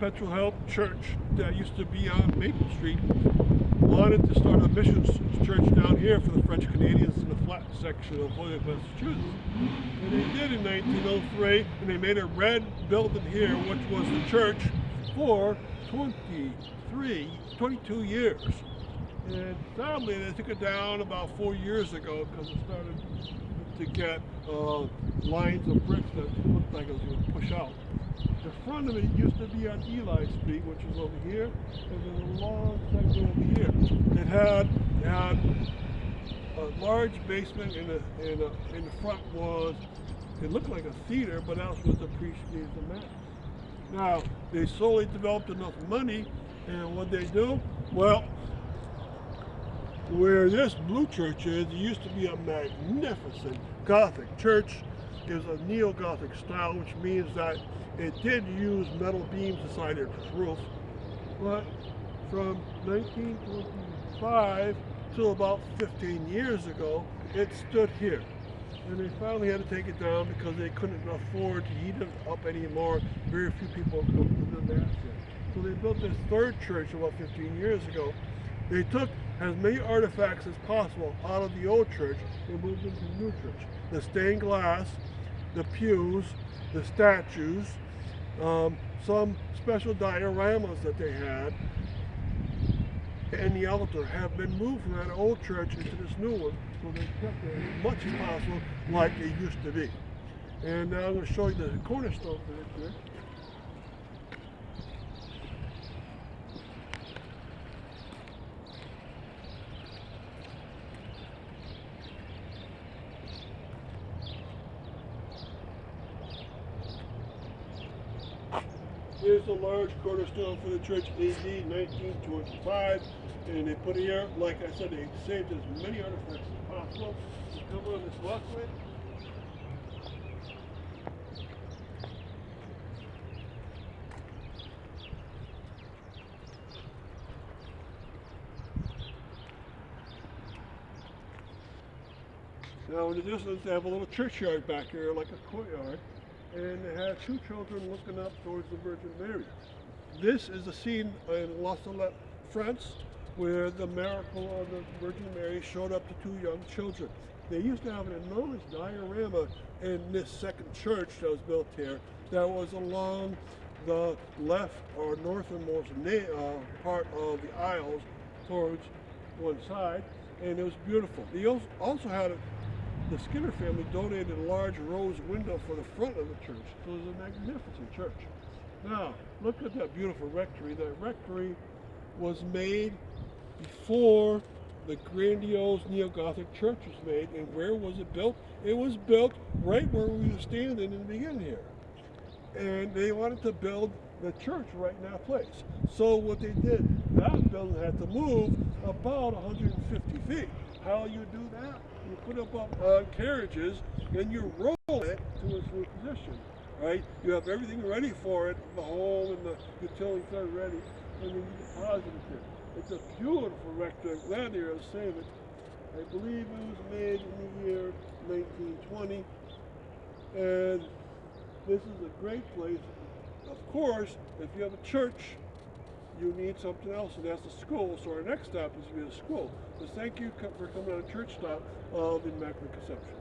Perpetual Help Church that used to be on Maple Street wanted to start a missions church down here for the French Canadians in the flat section of Holyoke, Massachusetts. And they did in 1903, and they made a red building here, which was the church for 22 years. And sadly, they took it down about 4 years ago because it started to get lines of bricks that looked like it was going to push out. The front of it used to be on Eli Street, which is over here, and then a long section over here. It had a large basement, and in the front was, it looked like a theater, but that was the priest gave the mass. Now, they slowly developed enough money, and what they do? Well, where this blue church is, it used to be a magnificent Gothic church. It was a neo-Gothic style, which means that it did use metal beams inside its roof. But from 1925 till about 15 years ago, it stood here. And they finally had to take it down because they couldn't afford to heat it up anymore. Very few people come to the mass here. So they built this third church about 15 years ago. They took as many artifacts as possible out of the old church and moved into the new church. The stained glass, the pews, the statues, some special dioramas that they had, and the altar have been moved from that old church into this new one, so they kept it as much as possible like it used to be. And now I'm going to show you the cornerstone for this here. Here's a large cornerstone for the church, AD 1925, and they put it here. Like I said, they saved as many artifacts as possible. Come on this walkway. Now in the distance, they have a little churchyard back here, like a courtyard. And they had two children looking up towards the Virgin Mary. This is a scene in La Salette, France, where the miracle of the Virgin Mary showed up to two young children. They used to have an enormous diorama in this second church that was built here that was along the left or northernmost part of the aisles towards one side, and it was beautiful. They also had the Skinner family donated a large rose window for the front of the church. So it was a magnificent church. Now, look at that beautiful rectory. That rectory was made before the grandiose neo-Gothic church was made. And where was it built? It was built right where we were standing in the beginning here. And they wanted to build the church right in that place. So what they did, that building had to move about 150 feet. How you do that? You put up carriages and you roll it to its new position, right? You have everything ready for it, the hole and the utilities are ready, and then you deposit it here. It's a beautiful rectangle. Glad they were able to save it. I believe it was made in the year 1920, and this is a great place. Of course, if you have a church, you need something else, and that's a school. So our next stop is to be a school. So thank you for coming on a church stop of Immaculate Conception.